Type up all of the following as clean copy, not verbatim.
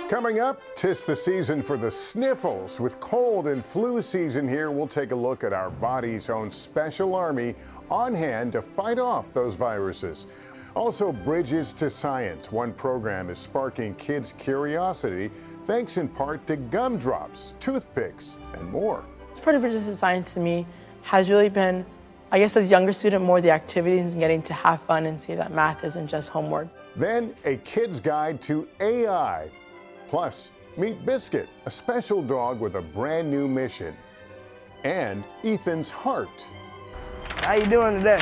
Coming up, 'tis the season for the sniffles. With cold and flu season here, we'll take a look at our body's own special army on hand to fight off those viruses. Also, Bridges to Science. One program is sparking kids' curiosity, thanks in part to gumdrops, toothpicks, and more. This part of Bridges to Science to me has really been, I guess as a younger student, more the activities and getting to have fun and see that math isn't just homework. Then, a kid's guide to AI. Plus, meet Biscuit, a special dog with a brand new mission. And Ethan's heart. How you doing today?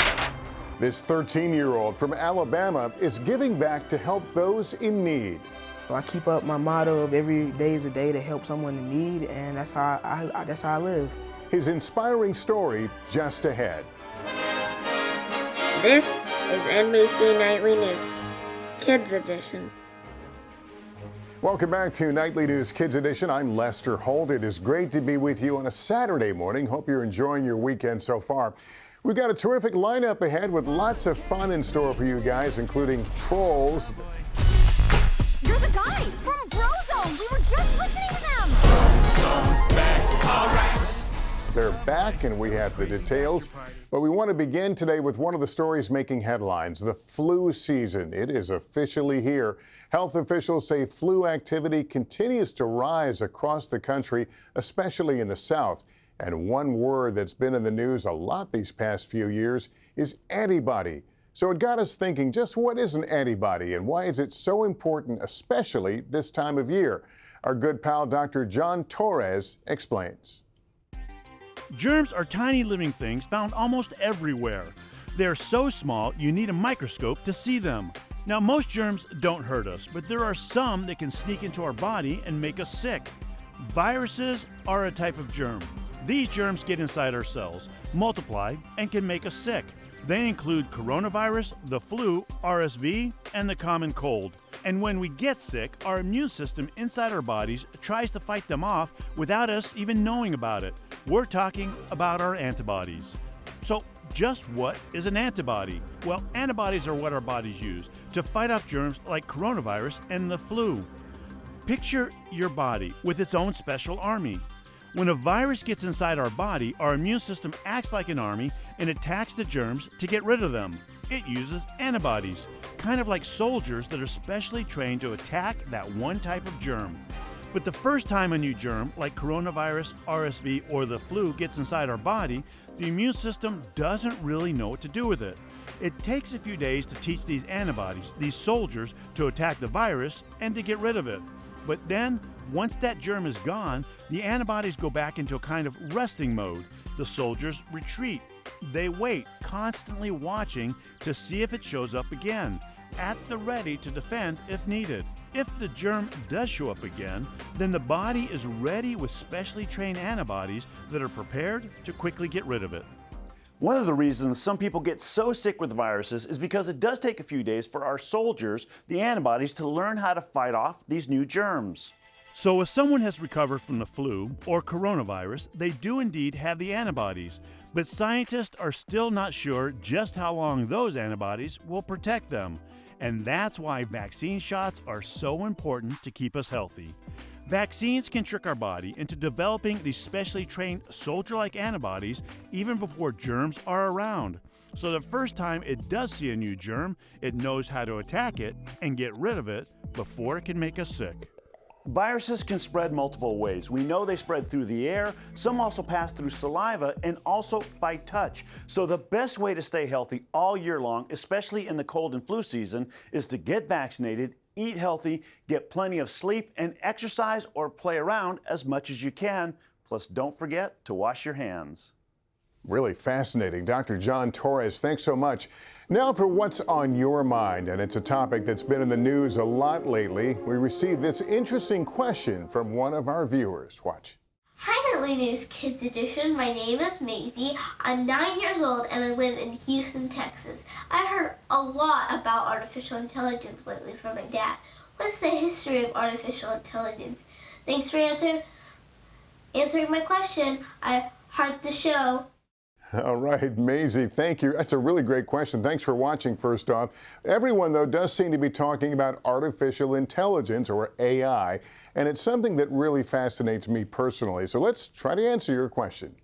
This 13-year-old from Alabama is giving back to help those in need. I keep up my motto of every day is a day to help someone in need, and that's how I live. His inspiring story just ahead. This is NBC Nightly News, Kids Edition. Welcome back to Nightly News Kids Edition. I'm Lester Holt. It is great to be with you on a Saturday morning. Hope you're enjoying your weekend so far. We've got a terrific lineup ahead with lots of fun in store for you guys, including trolls. You're the guy from Brozone. We were just listening to them. They're back, and we have the details. But we want to begin today with one of the stories making headlines, the flu season. It is officially here. Health officials say flu activity continues to rise across the country, especially in the South. And one word that's been in the news a lot these past few years is antibody. So it got us thinking, just what is an antibody and why is it so important, especially this time of year? Our good pal, Dr. John Torres, explains. Germs are tiny living things found almost everywhere. They're so small you need a microscope to see them. Now, most germs don't hurt us, but there are some that can sneak into our body and make us sick. Viruses are a type of germ. These germs get inside our cells, multiply, and can make us sick. They include coronavirus, the flu, RSV, and the common cold. And when we get sick, our immune system inside our bodies tries to fight them off without us even knowing about it. We're talking about our antibodies. So, just what is an antibody? Well, antibodies are what our bodies use to fight off germs like coronavirus and the flu. Picture your body with its own special army. When a virus gets inside our body, our immune system acts like an army and attacks the germs to get rid of them. It uses antibodies, kind of like soldiers that are specially trained to attack that one type of germ. But the first time a new germ, like coronavirus, RSV, or the flu gets inside our body, the immune system doesn't really know what to do with it. It takes a few days to teach these antibodies, these soldiers, to attack the virus and to get rid of it. But then, once that germ is gone, the antibodies go back into a kind of resting mode. The soldiers retreat. They wait, constantly watching to see if it shows up again, at the ready to defend if needed. If the germ does show up again, then the body is ready with specially trained antibodies that are prepared to quickly get rid of it. One of the reasons some people get so sick with viruses is because it does take a few days for our soldiers, the antibodies, to learn how to fight off these new germs. So if someone has recovered from the flu or coronavirus, they do indeed have the antibodies, but scientists are still not sure just how long those antibodies will protect them. And that's why vaccine shots are so important to keep us healthy. Vaccines can trick our body into developing these specially trained soldier-like antibodies even before germs are around. So the first time it does see a new germ, it knows how to attack it and get rid of it before it can make us sick. Viruses can spread multiple ways. We know they spread through the air, some also pass through saliva, and also by touch. So the best way to stay healthy all year long, especially in the cold and flu season, is to get vaccinated, eat healthy, get plenty of sleep, and exercise or play around as much as you can. Plus, don't forget to wash your hands. Really fascinating. Dr. John Torres, thanks so much. Now for what's on your mind, and it's a topic that's been in the news a lot lately. We received this interesting question from one of our viewers. Watch. Hi, Nightly News Kids Edition. My name is Maisie. I'm 9 years old and I live in Houston, Texas. I heard a lot about artificial intelligence lately from my dad. What's the history of artificial intelligence? Thanks for answering my question. I heart the show. All right, Maisie, thank you. That's a really great question. Thanks for watching, first off. Everyone, though, does seem to be talking about artificial intelligence, or AI, and it's something that really fascinates me personally. So let's try to answer your question.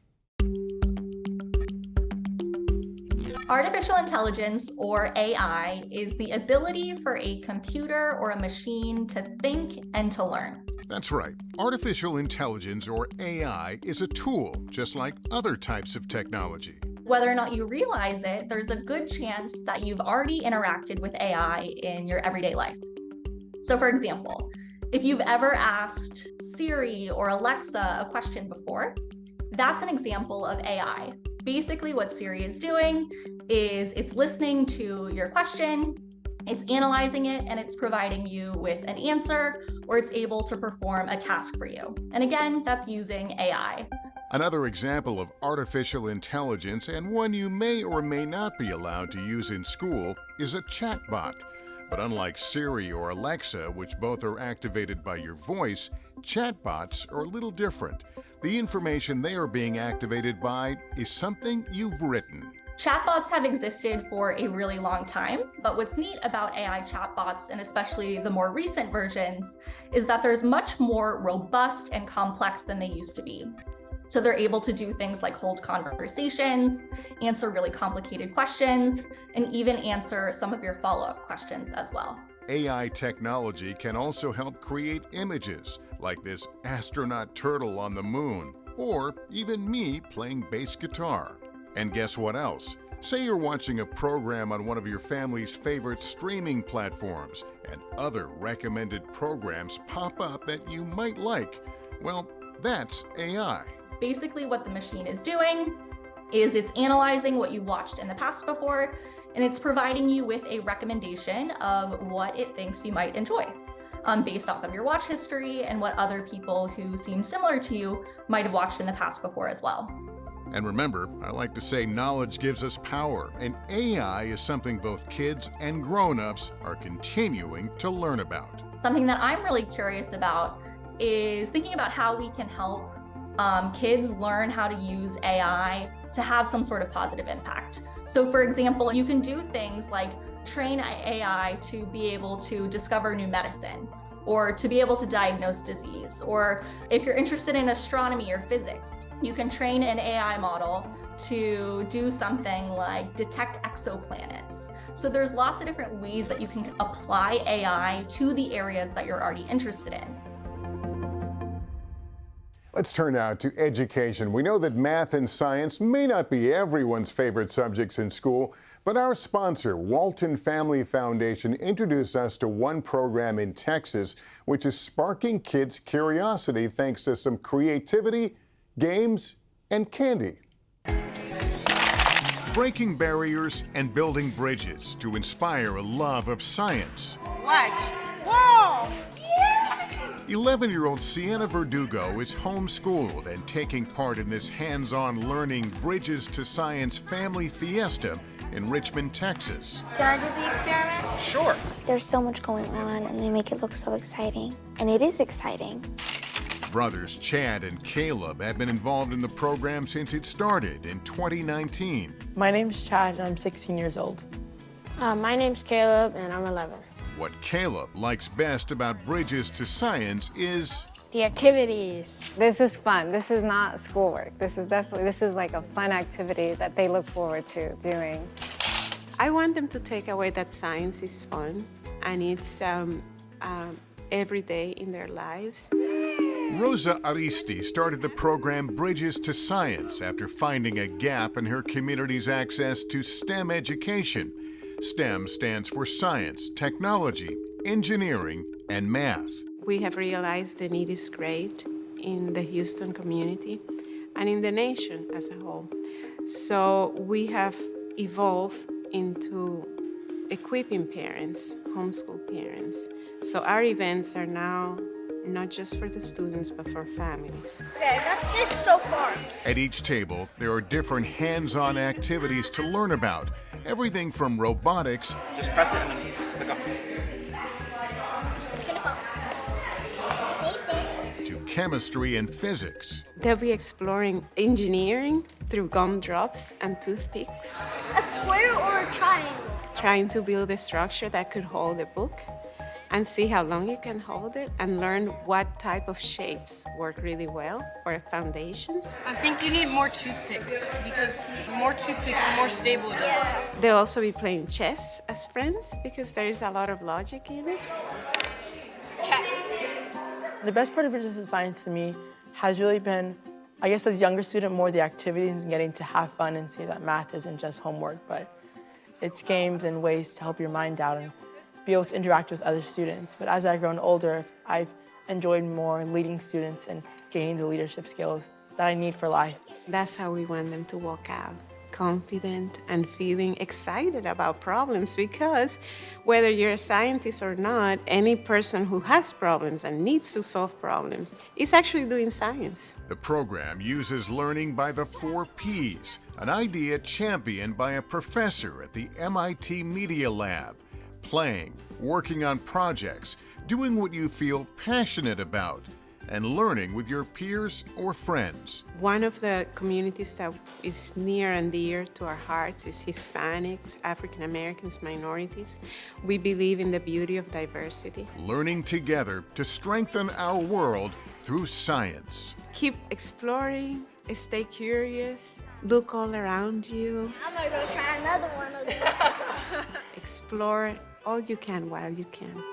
Artificial intelligence, or AI, is the ability for a computer or a machine to think and to learn. That's right. Artificial intelligence, or AI, is a tool, just like other types of technology. Whether or not you realize it, there's a good chance that you've already interacted with AI in your everyday life. So for example, if you've ever asked Siri or Alexa a question before, that's an example of AI. Basically, what Siri is doing is it's listening to your question, it's analyzing it, and it's providing you with an answer, or it's able to perform a task for you. And again, that's using AI. Another example of artificial intelligence, and one you may or may not be allowed to use in school, is a chatbot. But unlike Siri or Alexa, which both are activated by your voice, chatbots are a little different. The information they are being activated by is something you've written. Chatbots have existed for a really long time, but what's neat about AI chatbots, and especially the more recent versions, is that there's much more robust and complex than they used to be. So they're able to do things like hold conversations, answer really complicated questions, and even answer some of your follow-up questions as well. AI technology can also help create images, like this astronaut turtle on the moon, or even me playing bass guitar. And guess what else? Say you're watching a program on one of your family's favorite streaming platforms, and other recommended programs pop up that you might like. Well, that's AI. Basically, what the machine is doing is it's analyzing what you watched in the past before, and it's providing you with a recommendation of what it thinks you might enjoy, based off of your watch history and what other people who seem similar to you might have watched in the past before as well. And remember, I like to say knowledge gives us power, and AI is something both kids and grown-ups are continuing to learn about. Something that I'm really curious about is thinking about how we can help kids learn how to use AI to have some sort of positive impact. So for example, you can do things like train AI to be able to discover new medicine, or to be able to diagnose disease. Or if you're interested in astronomy or physics, you can train an AI model to do something like detect exoplanets. So there's lots of different ways that you can apply AI to the areas that you're already interested in. Let's turn now to education. We know that math and science may not be everyone's favorite subjects in school, but our sponsor, Walton Family Foundation, introduced us to one program in Texas which is sparking kids' curiosity thanks to some creativity, games, and candy. Breaking barriers and building bridges to inspire a love of science. Watch. Whoa! 11-year-old Sienna Verdugo is homeschooled and taking part in this hands-on learning Bridges to Science Family Fiesta in Richmond, Texas. Can I do the experiment? Sure. There's so much going on and they make it look so exciting. And it is exciting. Brothers Chad and Caleb have been involved in the program since it started in 2019. My name's Chad and I'm 16 years old. My name's Caleb and I'm 11. What Caleb likes best about Bridges to Science is the activities. This is fun. This is not schoolwork. This is like a fun activity that they look forward to doing. I want them to take away that science is fun and it's every day in their lives. Rosa Aristi started the program Bridges to Science after finding a gap in her community's access to STEM education. STEM stands for science, technology, engineering, and math. We have realized the need is great in the Houston community and in the nation as a whole. So we have evolved into equipping parents, homeschool parents. So our events are now not just for the students, but for families. This is so far. At each table, there are different hands-on activities to learn about. Everything from robotics. Just press it and then click up. To chemistry and physics. They'll be exploring engineering through gumdrops and toothpicks. A square or a triangle? Trying to build a structure that could hold a book and see how long you can hold it and learn what type of shapes work really well for foundations. I think you need more toothpicks because the more toothpicks, the more stable it is. They'll also be playing chess as friends because there is a lot of logic in it. Check. The best part of business science to me has really been, I guess as a younger student, more the activities and getting to have fun and see that math isn't just homework, but it's games and ways to help your mind out and be able to interact with other students. But as I've grown older, I've enjoyed more leading students and gaining the leadership skills that I need for life. That's how we want them to walk out, confident and feeling excited about problems, because whether you're a scientist or not, any person who has problems and needs to solve problems is actually doing science. The program uses learning by the 4 Ps, an idea championed by a professor at the MIT Media Lab. Playing, working on projects, doing what you feel passionate about, and learning with your peers or friends. One of the communities that is near and dear to our hearts is Hispanics, African Americans, minorities. We believe in the beauty of diversity. Learning together to strengthen our world through science. Keep exploring, stay curious, look all around you. I'm gonna go try another one of these. Explore all you can while you can.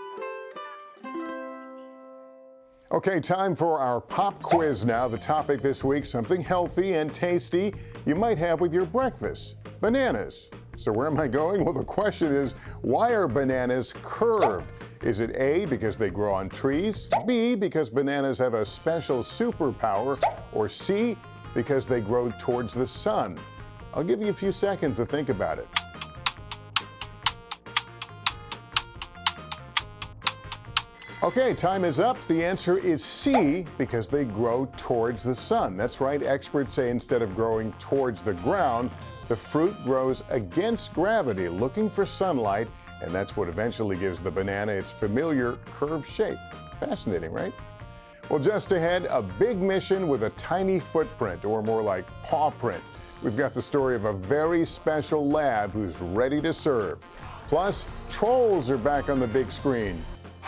Okay, time for our pop quiz now. The topic this week, something healthy and tasty you might have with your breakfast. Bananas. So where am I going? Well, the question is, why are bananas curved? Is it A, because they grow on trees, B, because bananas have a special superpower, or C, because they grow towards the sun? I'll give you a few seconds to think about it. Okay, time is up. The answer is C, because they grow towards the sun. That's right, experts say instead of growing towards the ground, the fruit grows against gravity, looking for sunlight, and that's what eventually gives the banana its familiar curved shape. Fascinating, right? Well, just ahead, a big mission with a tiny footprint, or more like paw print. We've got the story of a very special lab who's ready to serve. Plus, trolls are back on the big screen.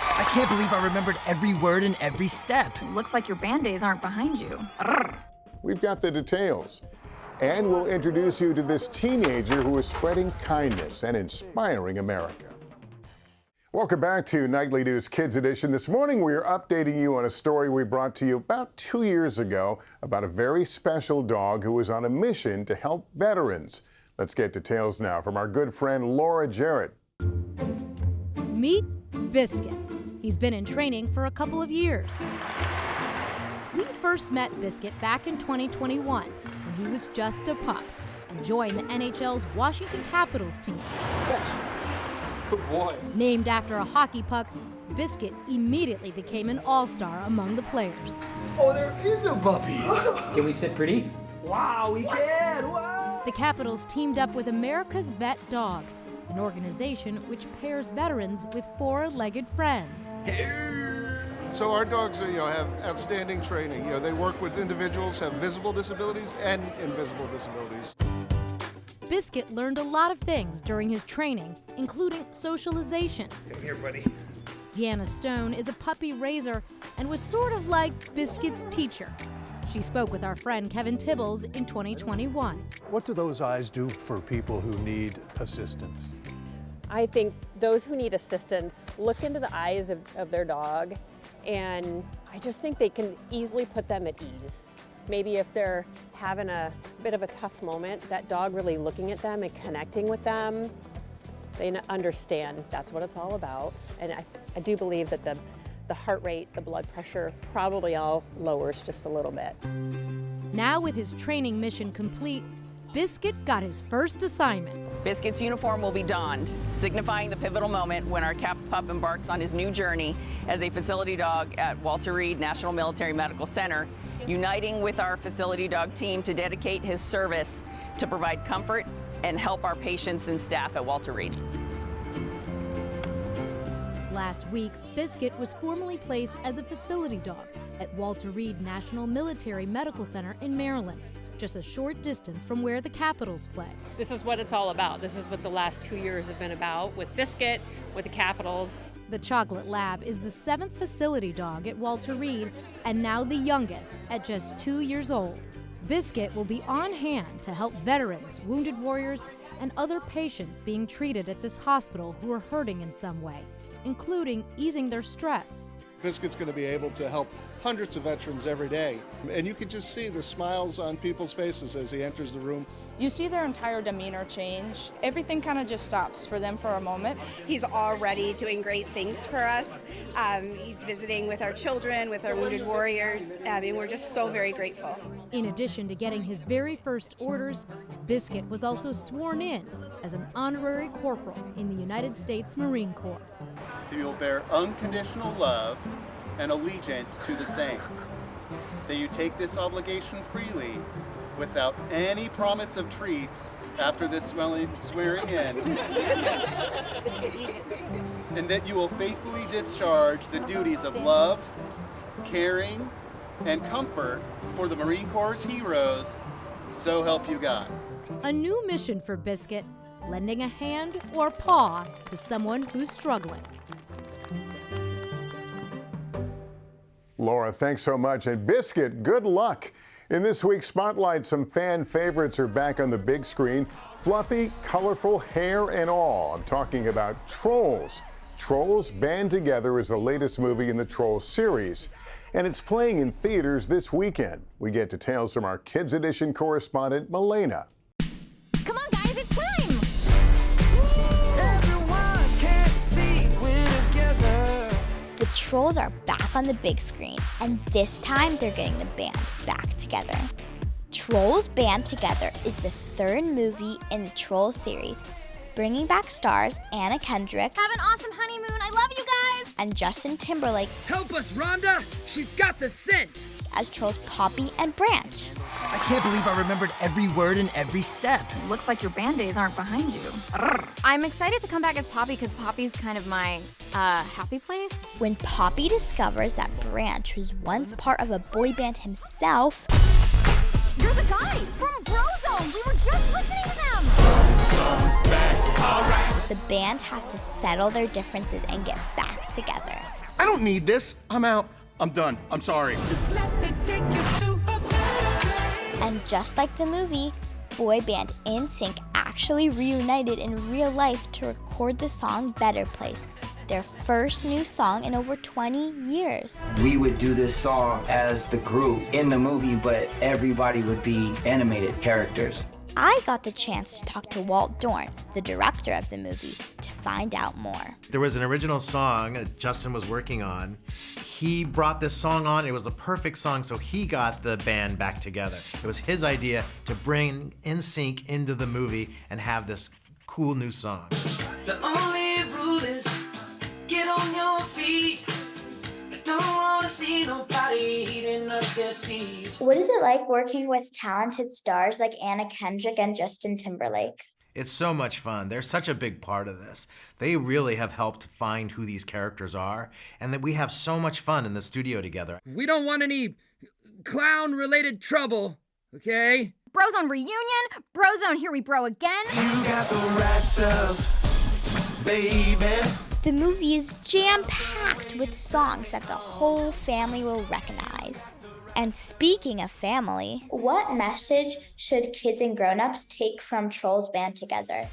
I can't believe I remembered every word and every step. Looks like your band-aids aren't behind you. We've got the details. And we'll introduce you to this teenager who is spreading kindness and inspiring America. Welcome back to Nightly News Kids Edition. This morning we are updating you on a story we brought to you about 2 years ago about a very special dog who was on a mission to help veterans. Let's get details now from our good friend Laura Jarrett. Meet Biscuit. He's been in training for a couple of years. We first met Biscuit back in 2021 when he was just a pup and joined the NHL's Washington Capitals team. Good boy. Named after a hockey puck, Biscuit immediately became an all-star among the players. Oh, there is a puppy. Can we sit pretty? Wow, we can. Wow. The Capitals teamed up with America's Vet Dogs, an organization which pairs veterans with four-legged friends. So our dogs, have outstanding training. They work with individuals who have visible disabilities and invisible disabilities. Biscuit learned a lot of things during his training, including socialization. Come here, buddy. Deanna Stone is a puppy raiser and was sort of like Biscuit's teacher. She spoke with our friend Kevin Tibbles in 2021. What do those eyes do for people who need assistance? I think those who need assistance look into the eyes of their dog, and I just think they can easily put them at ease. Maybe if they're having a bit of a tough moment, that dog really looking at them and connecting with them, they understand that's what it's all about. And I do believe that the heart rate, the blood pressure probably all lowers just a little bit. Now with his training mission complete, Biscuit got his first assignment. Biscuit's uniform will be donned, signifying the pivotal moment when our CAPS pup embarks on his new journey as a facility dog at Walter Reed National Military Medical Center, uniting with our facility dog team to dedicate his service to provide comfort and help our patients and staff at Walter Reed. last week, Biscuit was formally placed as a facility dog at Walter Reed National Military Medical Center in Maryland, just a short distance from where the Capitals play. This is what it's all about. This is what the last 2 years have been about with Biscuit, with the Capitals. The Chocolate Lab is the 7th facility dog at Walter Reed and now the youngest at just 2 years old. Biscuit will be on hand to help veterans, wounded warriors, and other patients being treated at this hospital who are hurting in some way, including easing their stress. Biscuit's going to be able to help hundreds of veterans every day. And you can just see the smiles on people's faces as he enters the room. You see their entire demeanor change. Everything kind of just stops for them for a moment. He's already doing great things for us. He's visiting with our children, with our wounded warriors, and we're just so very grateful. In addition to getting his very first orders, Biscuit was also sworn in as an honorary corporal in the United States Marine Corps. He will bear unconditional love and allegiance to the same. That you take this obligation freely without any promise of treats after this swearing in, and that you will faithfully discharge the duties of love, caring, and comfort for the Marine Corps' heroes, so help you God. A new mission for Biscuit, lending a hand or paw to someone who's struggling. Laura, thanks so much. And Biscuit, good luck. In this week's Spotlight, some fan favorites are back on the big screen. Fluffy, colorful hair and all. I'm talking about Trolls. Trolls Band Together is the latest movie in the Trolls series, and it's playing in theaters this weekend. We get details from our Kids Edition correspondent, Milena. Come on, guys, it's time! The Trolls are back on the big screen, and this time they're getting the band back together. Trolls Band Together is the 3rd movie in the Trolls series, bringing back stars Anna Kendrick. Have an awesome honeymoon. I love you guys. And Justin Timberlake. Help us, Rhonda! She's got the scent! As Trolls Poppy and Branch. I can't believe I remembered every word and every step. Looks like your band-aids aren't behind you. I'm excited to come back as Poppy because Poppy's kind of my happy place. When Poppy discovers that Branch was once part of a boy band himself. You're the guy from Brozone. We were just listening to them. The band has to settle their differences and get back together. I don't need this. I'm out. I'm done. I'm sorry. Just let me take you to a better. And just like the movie, boy band NSYNC actually reunited in real life to record the song Better Place, their first new song in over 20 years. We would do this song as the group in the movie, but everybody would be animated characters. I got the chance to talk to Walt Dorn, the director of the movie, to find out more. There was an original song that Justin was working on. He brought this song on. It was the perfect song, so he got the band back together. It was his idea to bring NSYNC into the movie and have this cool new song. The only rule is get on your feet. I don't want to see nobody eating up their seed. What is it like working with talented stars like Anna Kendrick and Justin Timberlake? It's so much fun. They're such a big part of this. They really have helped find who these characters are, and that we have so much fun in the studio together. We don't want any clown-related trouble, okay? Brozone reunion? Brozone, here we bro again? You got the right stuff, baby. The movie is jam-packed with songs that the whole family will recognize. And speaking of family, what message should kids and grown-ups take from Trolls Band Together?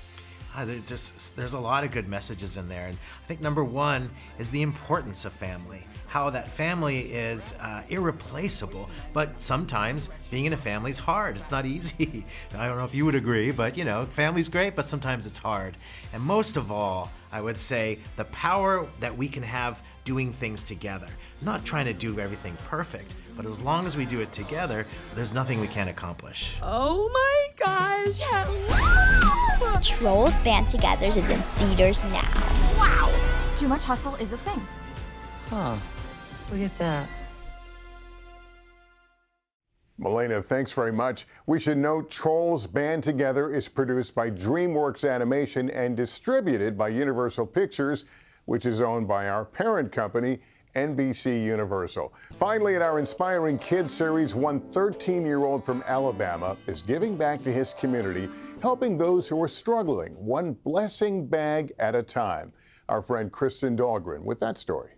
There's a lot of good messages in there, and I think number one is the importance of family. How that family is irreplaceable, but sometimes being in a family is hard. It's not easy. I don't know if you would agree, but you know, family's great, but sometimes it's hard. And most of all, I would say the power that we can have doing things together. Not trying to do everything perfect, but as long as we do it together, there's nothing we can't accomplish. Oh my gosh, hello! Trolls Band Together is in theaters now. Wow! Too much hustle is a thing. Huh. Look at that. Milena, thanks very much. We should note Trolls Band Together is produced by DreamWorks Animation and distributed by Universal Pictures. which is owned by our parent company, NBC Universal. Finally, in our Inspiring Kids series, one 13-year-old from Alabama is giving back to his community, helping those who are struggling, one blessing bag at a time. Our friend Kristen Dahlgren with that story.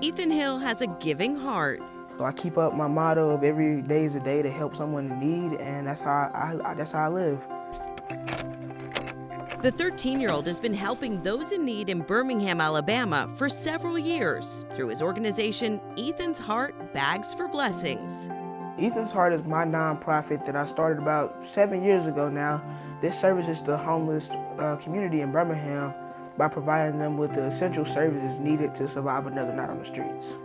Ethan Hill has a giving heart. So I keep up my motto of every day is a day to help someone in need, and that's how I live. The 13-year-old has been helping those in need in Birmingham, Alabama for several years through his organization, Ethan's Heart Bags for Blessings. Ethan's Heart is my nonprofit that I started about 7 years ago now. This services the homeless community in Birmingham by providing them with the essential services needed to survive another night on the streets.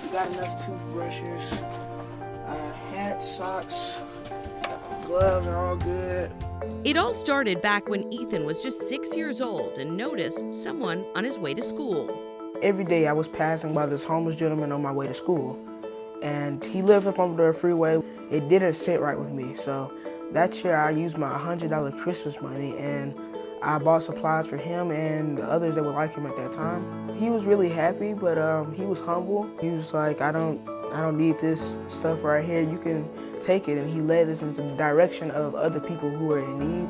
We got enough toothbrushes, hats, socks, gloves are all good. It all started back when Ethan was just 6 years old and noticed someone on his way to school. Every day I was passing by this homeless gentleman on my way to school, and he lived up on the freeway. It didn't sit right with me, so that year I used my $100 Christmas money and I bought supplies for him and the others that were like him at that time. He was really happy, but he was humble. He was like, I don't need this stuff right here. You can take it. And he led us into the direction of other people who are in need.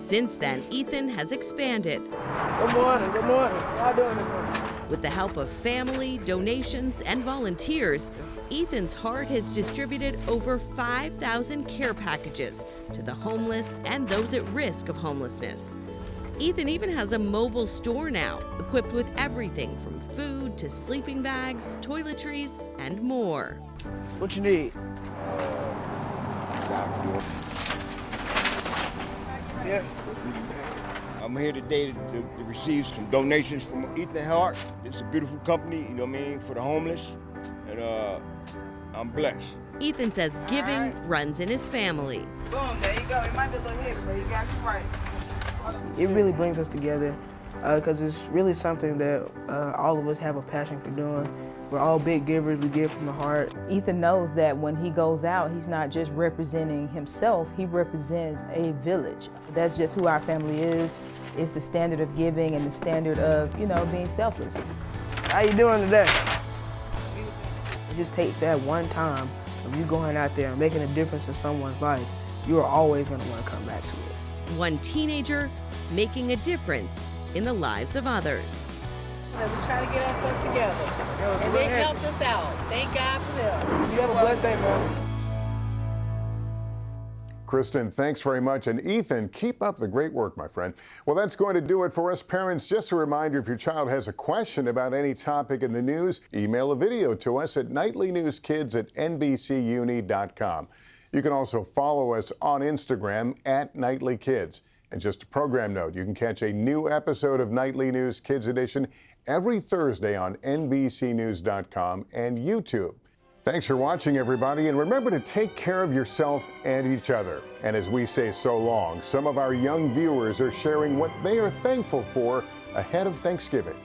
Since then, Ethan has expanded. Good morning, good morning. How doing this morning? With the help of family, donations, and volunteers, Ethan's Heart has distributed over 5,000 care packages to the homeless and those at risk of homelessness. Ethan even has a mobile store now, equipped with everything from food to sleeping bags, toiletries, and more. What you need? Yeah. I'm here today to receive some donations from Ethan Heart. It's a beautiful company, you know what I mean, for the homeless, and I'm blessed. Ethan says giving runs in his family. Boom, there you go. It might be a little heavy, but you got it right. It really brings us together because it's really something that all of us have a passion for doing. We're all big givers, we give from the heart. Ethan knows that when he goes out, he's not just representing himself, he represents a village. That's just who our family is. It's the standard of giving and the standard of, being selfless. How you doing today? It just takes that one time of you going out there and making a difference in someone's life. You are always going to want to come back to it. One teenager making a difference in the lives of others. We're trying to get ourselves together. And they helped us out. Thank God for them. You have a blessed day, man. Kristen, thanks very much. And Ethan, keep up the great work, my friend. Well, that's going to do it for us parents. Just a reminder, if your child has a question about any topic in the news, email a video to us at NightlyNewsKids@NBCUni.com. You can also follow us on Instagram at NightlyKids. And just a program note, you can catch a new episode of Nightly News Kids Edition every Thursday on NBCNews.com and YouTube. Thanks for watching, everybody, and remember to take care of yourself and each other. And as we say so long, some of our young viewers are sharing what they are thankful for ahead of Thanksgiving.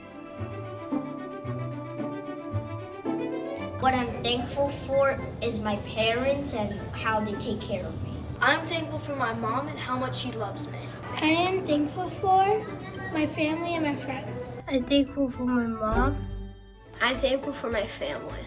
What I'm thankful for is my parents and how they take care of me. I'm thankful for my mom and how much she loves me. I am thankful for my family and my friends. I'm thankful for my mom. I'm thankful for my family.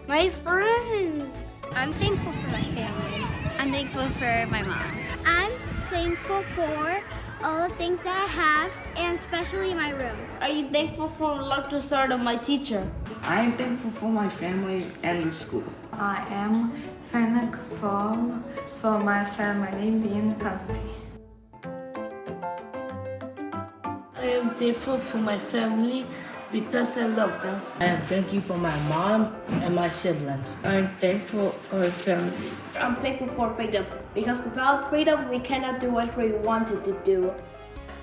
My friends. I'm thankful for my family. I'm thankful for my mom. I'm thankful for all the things that I have, and especially my room. Are you thankful for the lecture start of my teacher? I am thankful for my family and the school. I am thankful for my family being healthy. I am thankful for my family because I love them. I am thankful for my mom and my siblings. I am thankful for my family. I'm thankful for freedom because without freedom, we cannot do what we wanted to do.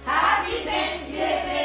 Happy Thanksgiving!